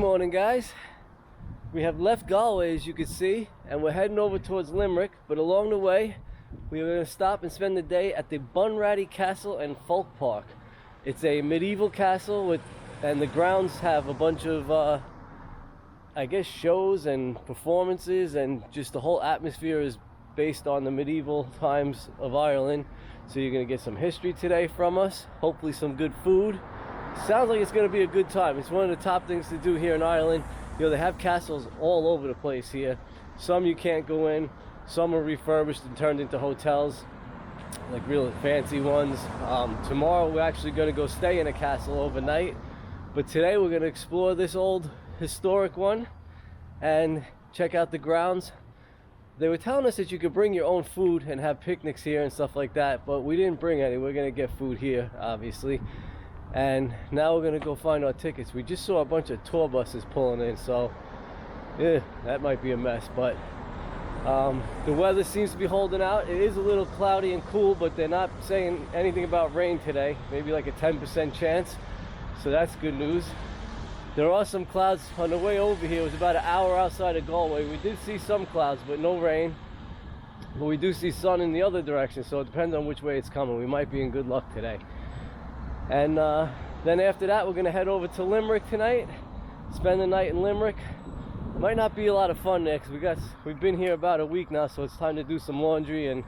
morning, guys. We have left Galway, as you can see, and we're heading over towards Limerick, but along the way we are going to stop and spend the day at the Bunratty Castle and Folk Park. It's a medieval castle and the grounds have a bunch of I guess shows and performances, and just the whole atmosphere is based on the medieval times of Ireland. So you're going to get some history today from us, hopefully some good food. Sounds like it's going to be a good time. It's one of the top things to do here in Ireland. You know, they have castles all over the place here. Some you can't go in, some are refurbished and turned into hotels, like real fancy ones. Tomorrow we're actually going to go stay in a castle overnight, but today we're going to explore this old historic one and check out the grounds. They were telling us that you could bring your own food and have picnics here and stuff like that, but we didn't bring any. We're going to get food here, obviously. And now we're going to go find our tickets. We just saw a bunch of tour buses pulling in, so yeah, that might be a mess. But the weather seems to be holding out. It is a little cloudy and cool, but they're not saying anything about rain today. Maybe like a 10% chance, so that's good news. There are some clouds on the way over here. It was about an hour outside of Galway. We did see some clouds, but no rain. But we do see sun in the other direction, so it depends on which way it's coming. We might be in good luck today. And then after that, we're going to head over to Limerick tonight, spend the night in Limerick. Might not be a lot of fun there, because we've been here about a week now, so it's time to do some laundry and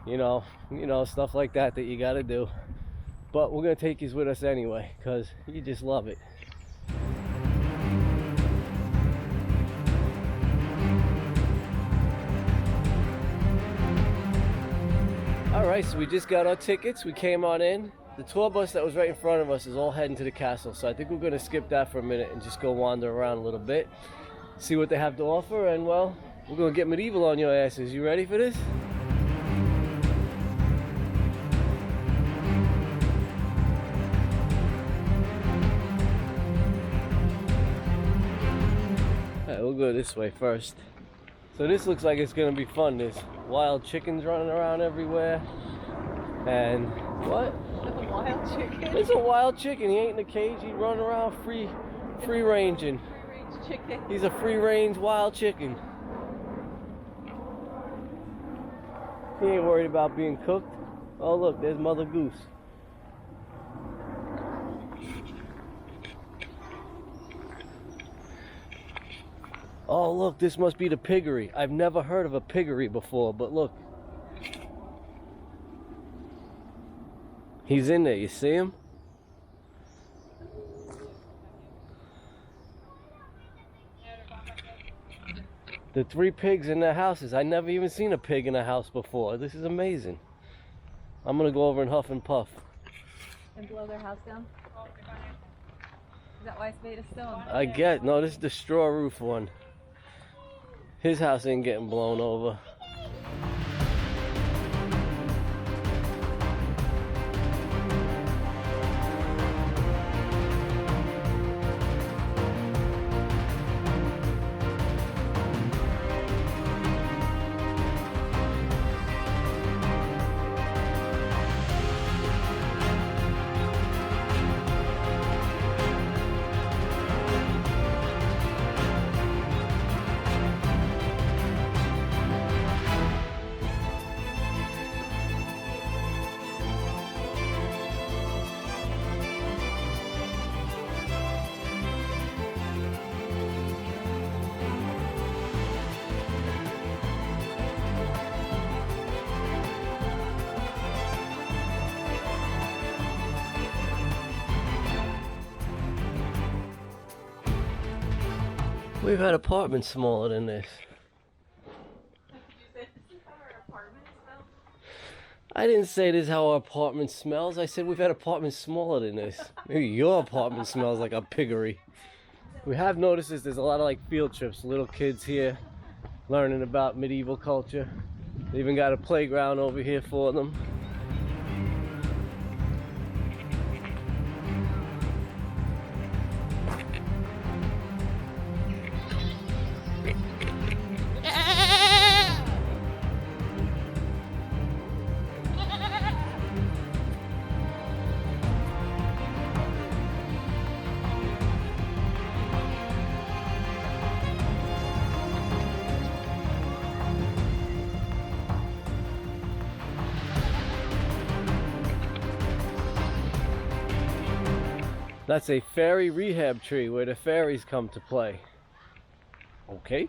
you know stuff like that you got to do. But we're going to take you with us anyway, because you just love it. Alright, so we just got our tickets. We came on in. The tour bus that was right in front of us is all heading to the castle, so I think we're going to skip that for a minute and just go wander around a little bit, see what they have to offer, and well, we're going to get medieval on your asses. You ready for this? Alright, we'll go this way first. So this looks like it's going to be fun. There's wild chickens running around everywhere. And what? A wild chicken? It's a wild chicken. He ain't in a cage. He run around free ranging. Free range chicken. He's a free range wild chicken. He ain't worried about being cooked. Oh look, there's Mother Goose. Oh look, this must be the piggery. I've never heard of a piggery before, but look. He's in there, you see him? The 3 pigs in their houses. I never even seen a pig in a house before. This is amazing. I'm gonna go over and huff and puff. And blow their house down? Is that why it's made of stone? I get, no, this is the straw roof one. His house ain't getting blown over. We've had apartments smaller than this. Did you say this is how our apartment smells? I didn't say this is how our apartment smells. I said we've had apartments smaller than this. Maybe your apartment smells like a piggery. We have noticed there's a lot of like field trips. Little kids here learning about medieval culture. They even got a playground over here for them. That's a fairy rehab tree where the fairies come to play. Okay.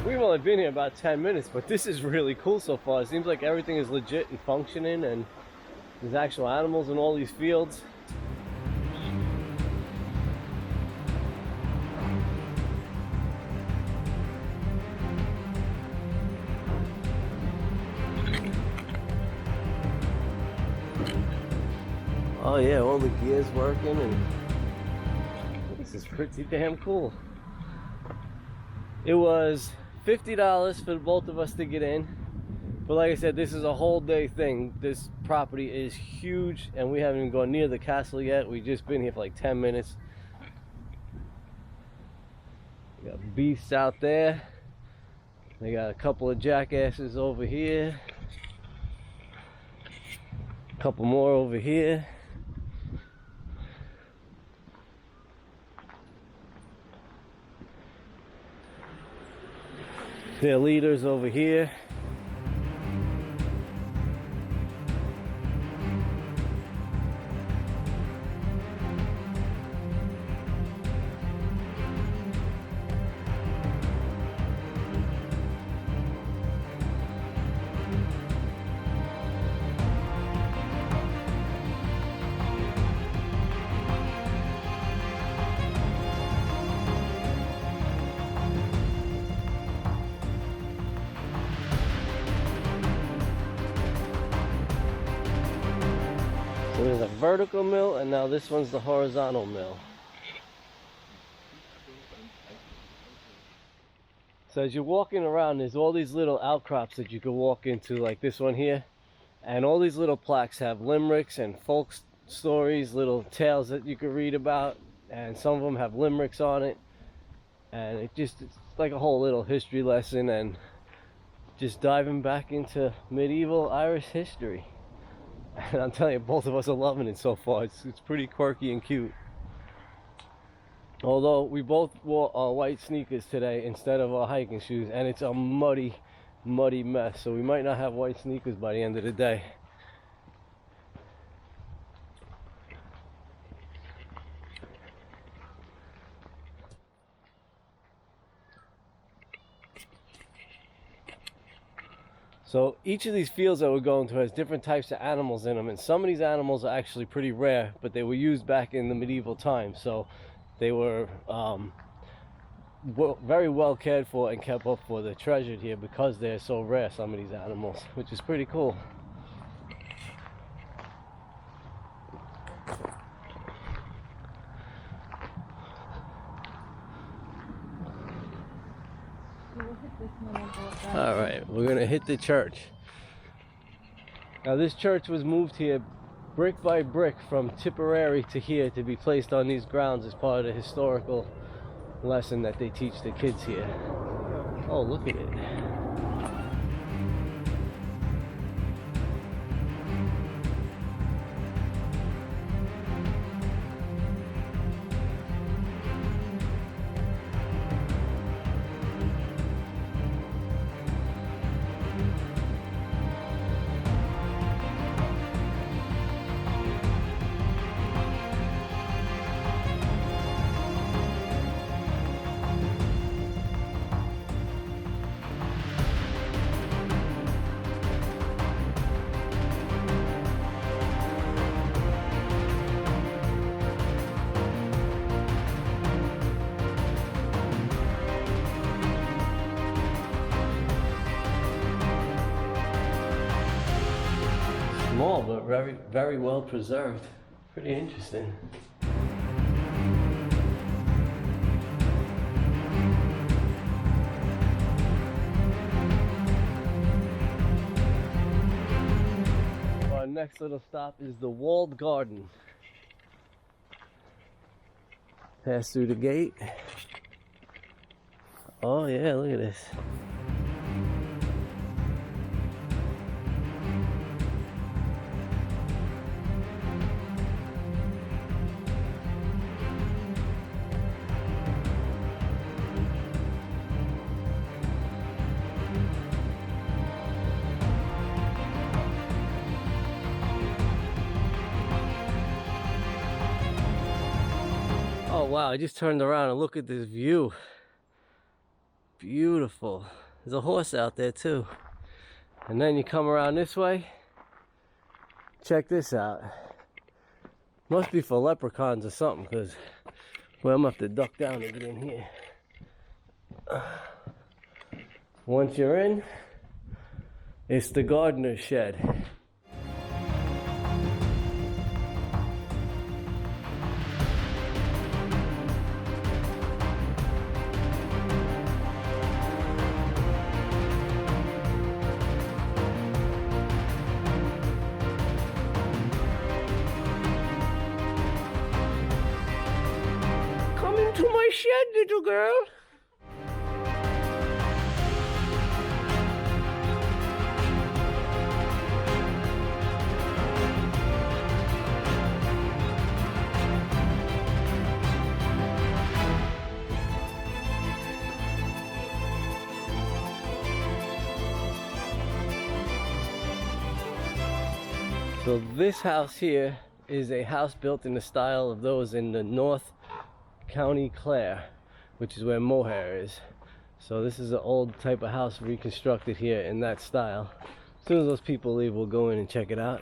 We've only been here about 10 minutes, but this is really cool so far. It seems like everything is legit and functioning, and there's actual animals in all these fields. Oh yeah, all the gears working, and this is pretty damn cool. It was $50 for both of us to get in, but like I said, this is a whole day thing. This property is huge, and we haven't even gone near the castle yet. We've just been here for like 10 minutes. We got beasts out there. They got a couple of jackasses over here, a couple more over here. Their leaders over here. So there's a vertical mill, and now this one's the horizontal mill. So as you're walking around, there's all these little outcrops that you can walk into, like this one here. And all these little plaques have limericks and folk stories, little tales that you can read about. And some of them have limericks on it. And it's like a whole little history lesson, and just diving back into medieval Irish history. And I'm telling you, both of us are loving it so far. It's pretty quirky and cute. Although we both wore our white sneakers today instead of our hiking shoes, and it's a muddy, muddy mess. So we might not have white sneakers by the end of the day. So each of these fields that we're going to has different types of animals in them, and some of these animals are actually pretty rare, but they were used back in the medieval times. So they were very well cared for and kept up for. They're treasured here because they're so rare, some of these animals, which is pretty cool. All right, we're gonna hit the church. Now this church was moved here brick by brick from Tipperary to here to be placed on these grounds as part of the historical lesson that they teach the kids here. Oh, look at it. Small, but very, very well preserved. Pretty interesting. next little stop is the walled garden. Pass through the gate. Oh yeah, look at this. Oh wow, I just turned around and look at this view. Beautiful. There's a horse out there too. And then you come around this way. Check this out. Must be for leprechauns or something, because well, I'm gonna have to duck down to get in here. Once you're in, it's the gardener's shed. To my shed, little girl. So this house here is a house built in the style of those in the North County Clare, which is where Mohair is. So this is an old type of house reconstructed here in that style. As soon as those people leave, we'll go in and check it out.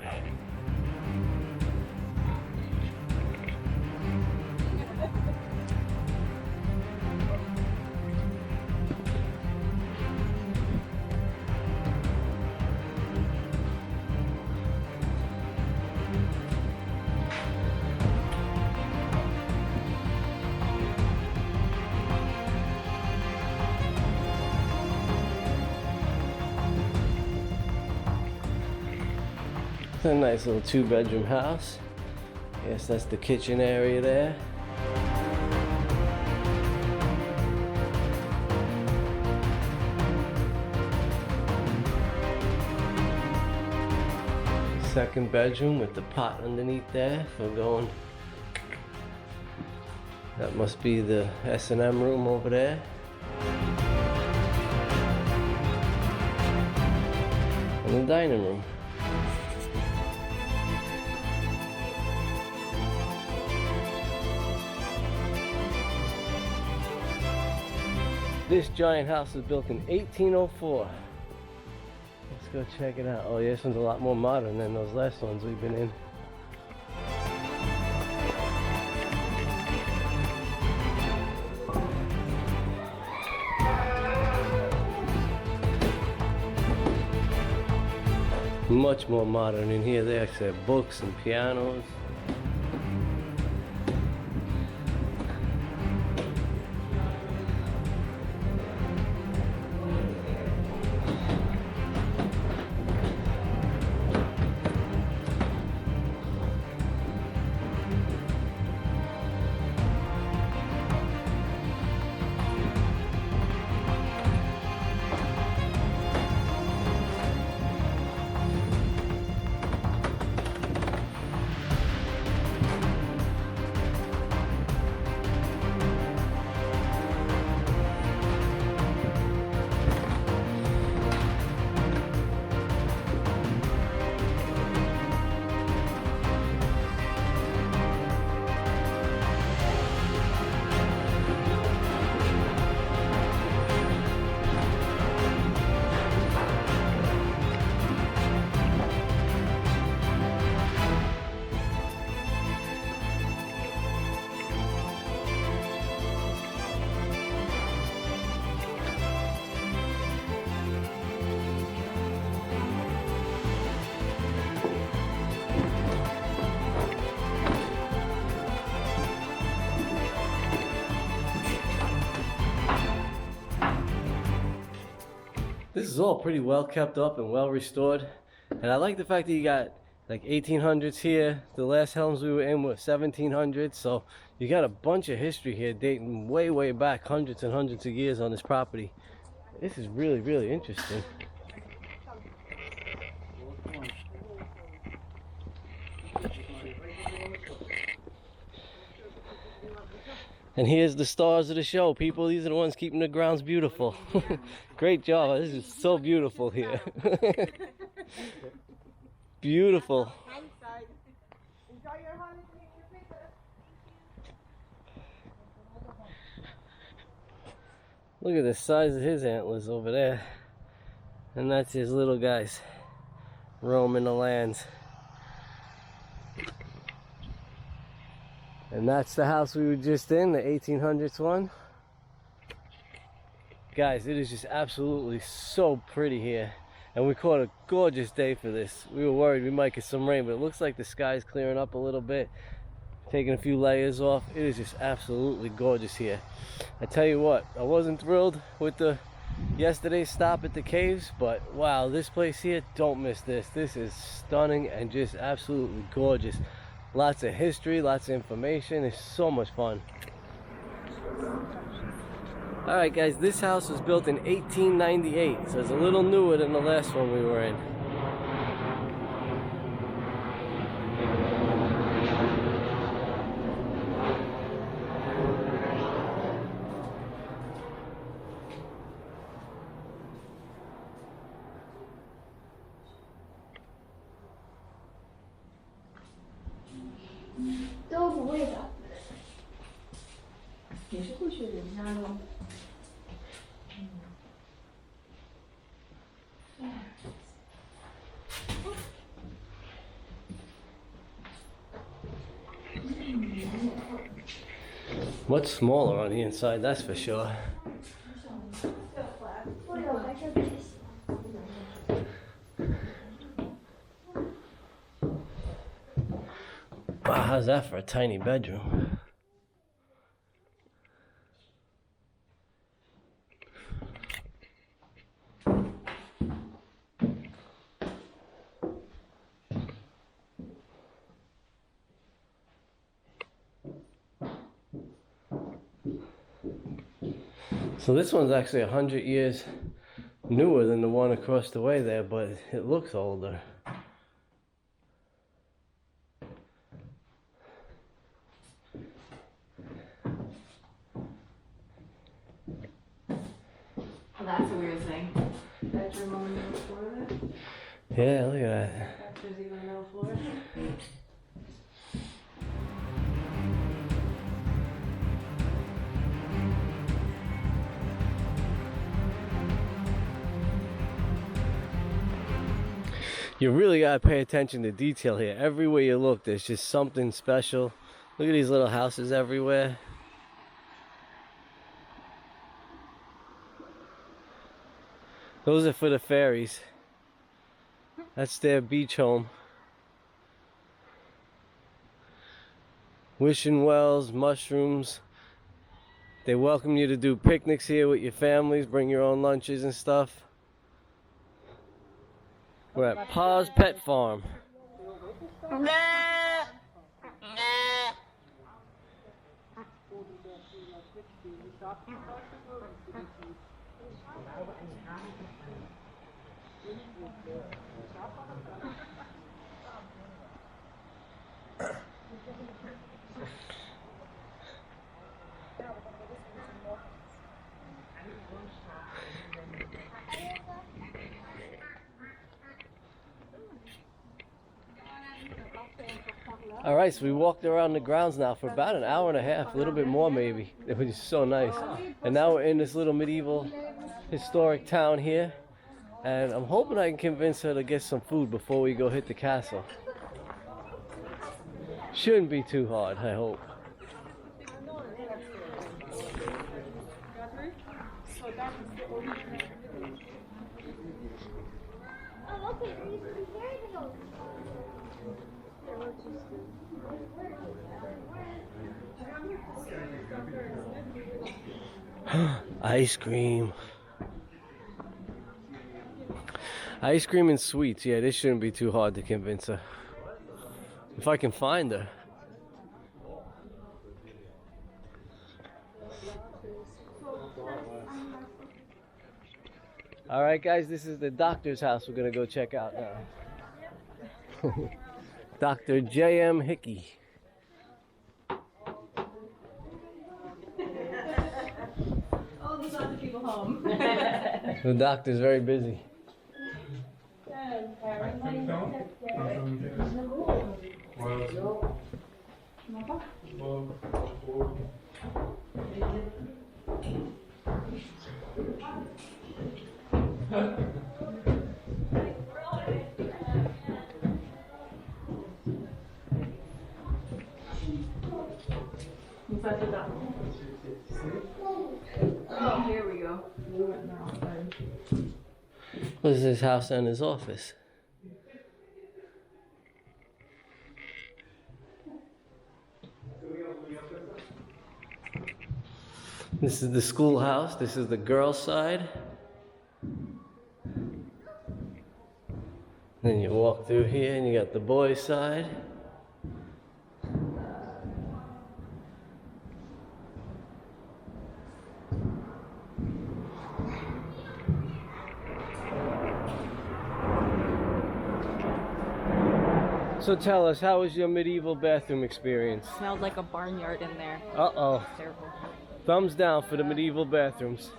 It's a nice little 2-bedroom house. Yes, that's the kitchen area there. Second bedroom with the pot underneath there for going. That must be the S&M room over there. And the dining room. This giant house was built in 1804. Let's go check it out. Oh yeah, this one's a lot more modern than those last ones we've been in. Much more modern in here. They actually have books and pianos. This is all pretty well kept up and well restored, and I like the fact that you got like 1800s here. The last homes we were in were 1700s, so you got a bunch of history here dating way back, hundreds and hundreds of years on this property. This is really interesting. And here's the stars of the show, people. These are the ones keeping the grounds beautiful. Great job. This is so beautiful here. Beautiful. Look at the size of his antlers over there. And that's his little guys roaming the lands. And that's the house we were just in, the 1800s one. Guys, it is just absolutely so pretty here. And we caught a gorgeous day for this. We were worried we might get some rain, but it looks like the sky's clearing up a little bit. Taking a few layers off. It is just absolutely gorgeous here. I tell you what, I wasn't thrilled with the yesterday's stop at the caves, but wow, this place here, don't miss this. This is stunning and just absolutely gorgeous. Lots of history, lots of information. It's so much fun. Alright guys, this house was built in 1898, so it's a little newer than the last one we were in. Much smaller on the inside, that's for sure. Wow, how's that for a tiny bedroom? So this one's actually 100 years newer than the one across the way there, but it looks older. Well, that's a weird thing. Bedroom on the middle floor of it? Yeah, look at that. There's even a middle floor. You really gotta pay attention to detail here. Everywhere you look, there's just something special. Look at these little houses everywhere. Those are for the fairies. That's their beach home. Wishing wells, mushrooms. They welcome you to do picnics here with your families, bring your own lunches and stuff. We're at Pa's Pet Farm. Alright, so we walked around the grounds now for about an hour and a half, a little bit more maybe. It was just so nice. And now we're in this little medieval historic town here. And I'm hoping I can convince her to get some food before we go hit the castle. Shouldn't be too hard, I hope. Ice cream. Ice cream and sweets. Yeah, this shouldn't be too hard to convince her. If I can find her. All right, guys, this is the doctor's house we're gonna go check out now. Dr. J.M. Hickey. Oh, these are the people home. The doctor's very busy. Oh, here we go. This is his house and his office. This is the schoolhouse. This is the girls' side. Then you walk through here and you got the boys' side. So tell us, how was your medieval bathroom experience? Smelled like a barnyard in there. Uh-oh. Terrible. Thumbs down for the medieval bathrooms.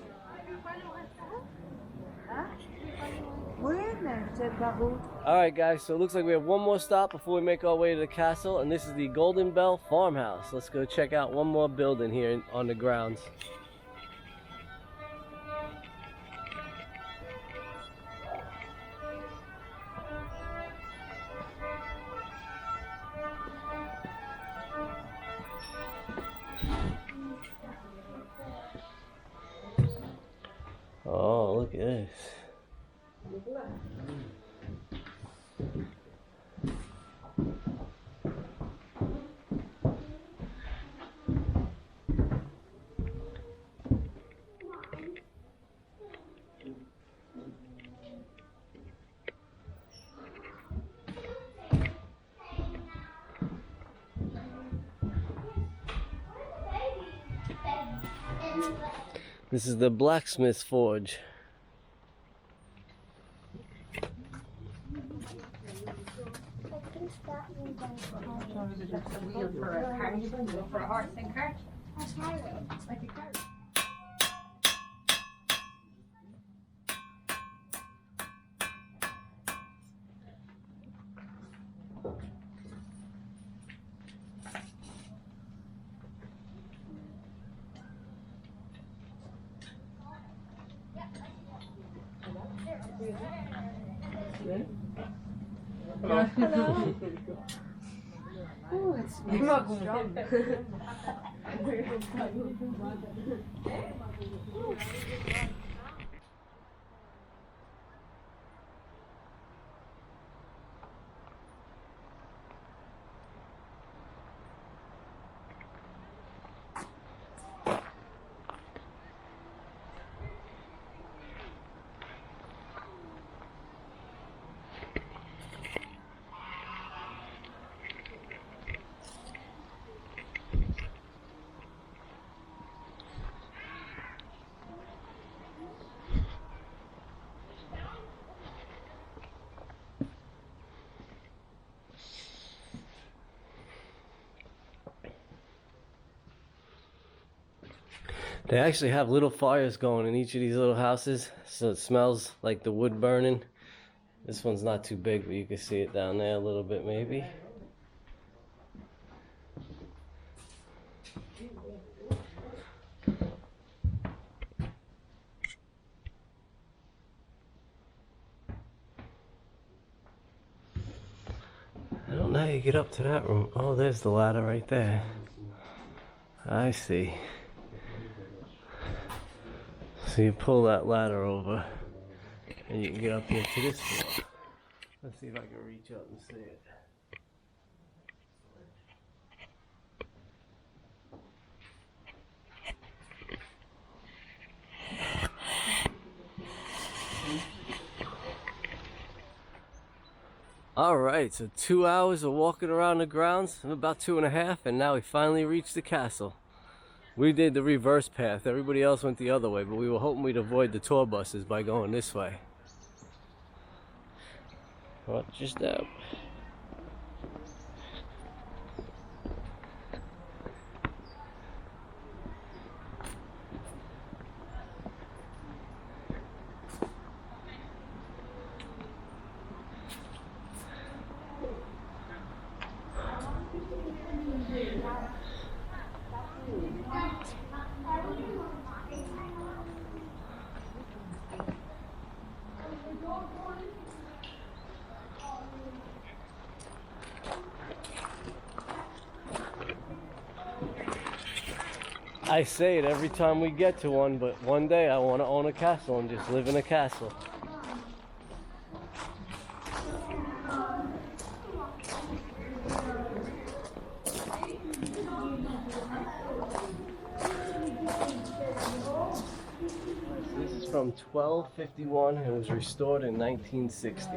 Alright guys, so it looks like we have one more stop before we make our way to the castle, and this is the Golden Bell Farmhouse. Let's go check out one more building here on the grounds. Oh, look at this. This is the blacksmith's forge. For a horse and cart. Hello. Oh, it's strong. They actually have little fires going in each of these little houses, so it smells like the wood burning. This one's not too big, but you can see it down there a little bit maybe. I don't know how you get up to that room. Oh, there's the ladder right there. I see. So you pull that ladder over and you can get up here to this floor. Let's see if I can reach up and see it. Alright, so 2 hours of walking around the grounds, about 2.5, and now we finally reached the castle. We did the reverse path, everybody else went the other way, but we were hoping we'd avoid the tour buses by going this way. Watch your step. I say it every time we get to one, but one day I want to own a castle and just live in a castle. This is from 1251 and it was restored in 1960.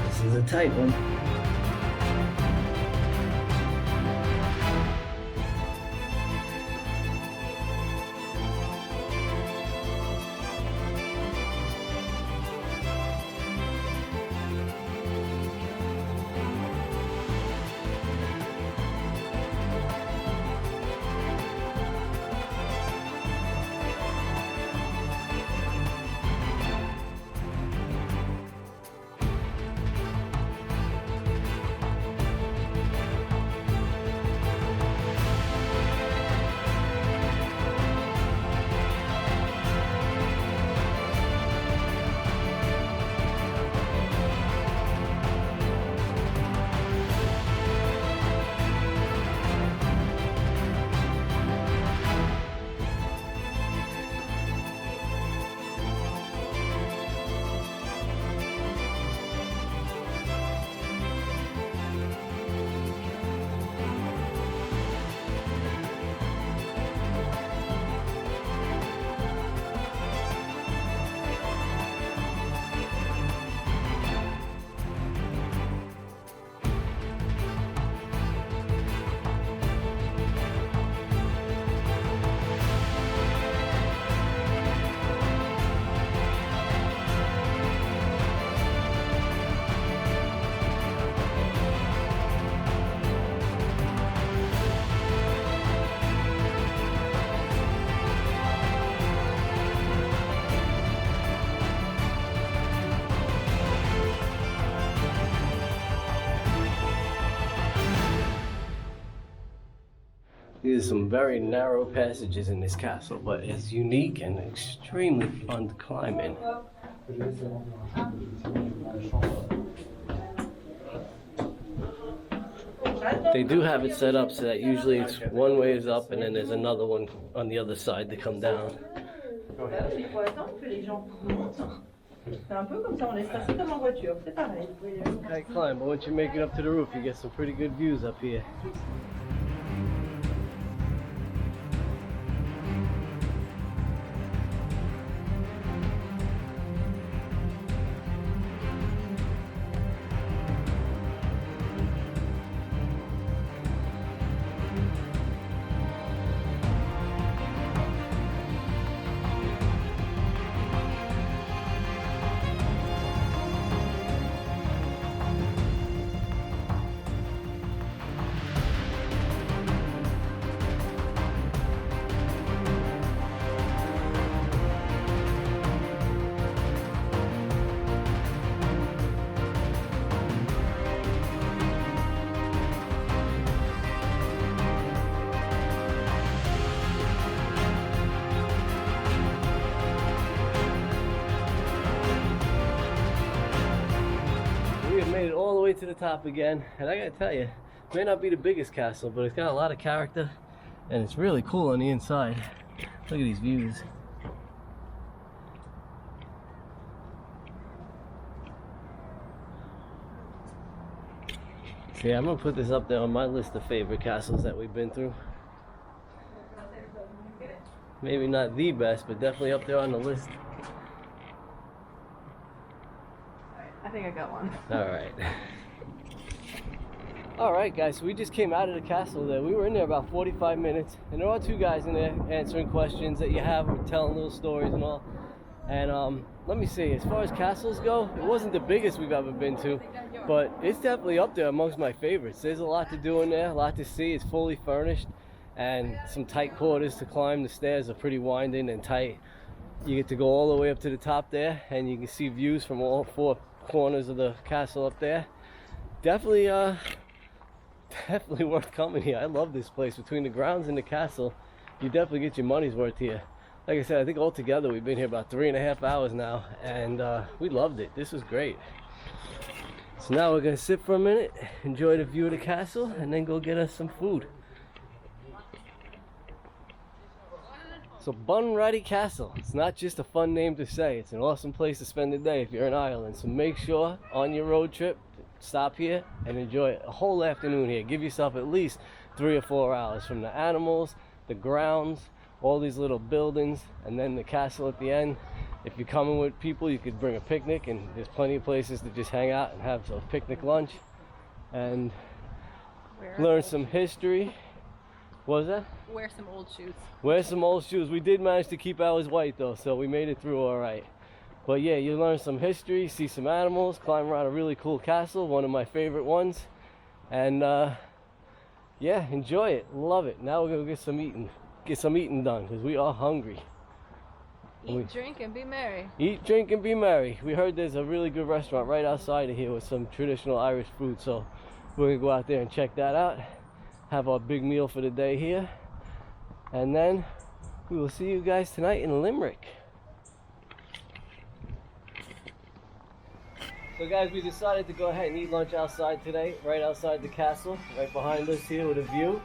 This is a tight one. There's some very narrow passages in this castle, but it's unique and extremely fun to climb in. They do have it set up so that usually it's one way is up and then there's another one on the other side to come down. I climb, but once you make it up to the roof, you get some pretty good views up here. way to the top again, and I gotta tell you, it may not be the biggest castle, but it's got a lot of character, and it's really cool on the inside. Look at these views. So yeah, I'm gonna put this up there on my list of favorite castles that we've been through. Maybe not the best, but definitely up there on the list. I think I got one. Alright. Alright guys, so we just came out of the castle there. We were in there about 45 minutes, and there are two guys in there answering questions that you have, or telling little stories and all. And let me see, as far as castles go, it wasn't the biggest we've ever been to, but it's definitely up there amongst my favorites. There's a lot to do in there, a lot to see. It's fully furnished, and some tight quarters to climb. The stairs are pretty winding and tight. You get to go all the way up to the top there, and you can see views from all four corners of the castle up there. Definitely definitely worth coming here. I love this place. Between the grounds and the castle, you definitely get your money's worth here. Like I said, I think altogether we've been here about 3.5 hours now, and we loved it. This was great. So now we're gonna sit for a minute, enjoy the view of the castle, and then go get us some food. So Bunratty Castle, it's not just a fun name to say, it's an awesome place to spend the day if you're in Ireland. So make sure on your road trip, stop here and enjoy a whole afternoon here. Give yourself at least 3 or 4 hours, from the animals, the grounds, all these little buildings, and then the castle at the end. If you're coming with people, you could bring a picnic, and there's plenty of places to just hang out and have a picnic lunch and learn some history. What was that? Wear some old shoes. Wear some old shoes. We did manage to keep ours white though, so we made it through all right. But yeah, you learn some history, see some animals, climb around a really cool castle, one of my favorite ones. And yeah, enjoy it, love it. Now we're gonna get some eating done, because we are hungry. Eat, drink, and be merry. Eat, drink, and be merry. We heard there's a really good restaurant right outside of here with some traditional Irish food, so we're gonna go out there and check that out. Have our big meal for the day here, and then we will see you guys tonight in Limerick. So guys, we decided to go ahead and eat lunch outside today, right outside the castle, right behind us here with a view,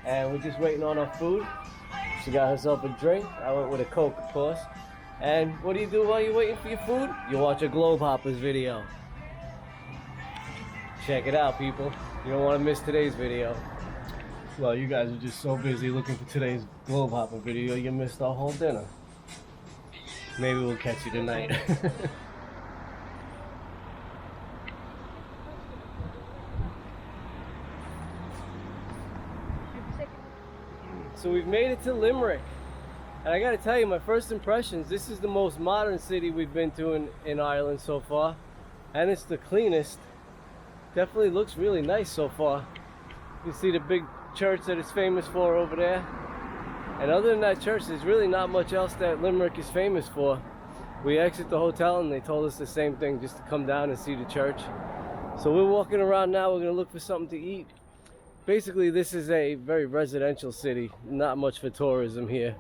and we're just waiting on our food. She got herself a drink. I went with a Coke, of course. And what do you do while you're waiting for your food? You watch a GlobeHoppers video. Check it out, people. You don't want to miss today's video. Well, you guys are just so busy looking for today's GlobeHopper video, you missed our whole dinner. Maybe we'll catch you tonight. So we've made it to Limerick. And I gotta tell you, my first impressions, this is the most modern city we've been to in Ireland so far. And it's the cleanest. Definitely looks really nice so far. You see the big church that it's famous for over there, and other than that church, there's really not much else that Limerick is famous for. We exit the hotel and they told us the same thing, just to come down and see the church. So we're walking around now. We're gonna look for something to eat. Basically, this is a very residential city, not much for tourism here.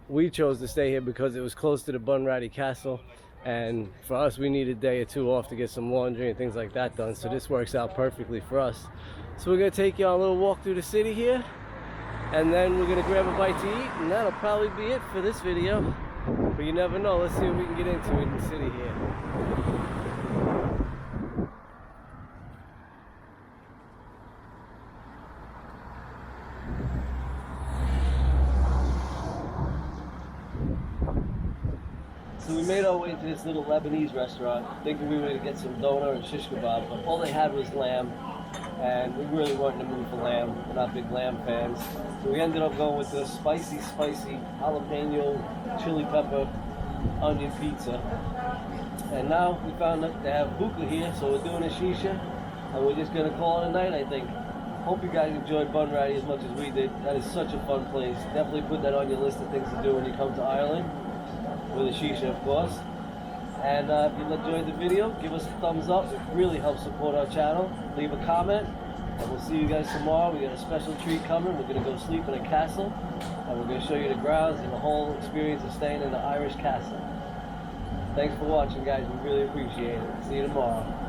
We chose to stay here because it was close to the Bunratty Castle, and for us, we need a day or two off to get some laundry and things like that done, so this works out perfectly for us. So we're gonna take you on a little walk through the city here, and then we're gonna grab a bite to eat, and that'll probably be it for this video. But you never know. Let's see what we can get into in the city here. So we made our way to this little Lebanese restaurant, thinking we were going to get some doner and shish kebab, but all they had was lamb, and we really weren't in the mood for lamb. We're not big lamb fans. So we ended up going with the spicy jalapeno, chili pepper, onion pizza. And now we found that they have hookah here, so we're doing a shisha, and we're just going to call it a night, I think. Hope you guys enjoyed Bunratty as much as we did. That is such a fun place. Definitely put that on your list of things to do when you come to Ireland. With a shisha, of course. And if you enjoyed the video, give us a thumbs up. It really helps support our channel. Leave a comment, and we'll see you guys tomorrow. We got a special treat coming. We're going to go sleep in a castle, and we're going to show you the grounds and the whole experience of staying in the Irish castle. Thanks for watching, guys. We really appreciate it. See you tomorrow.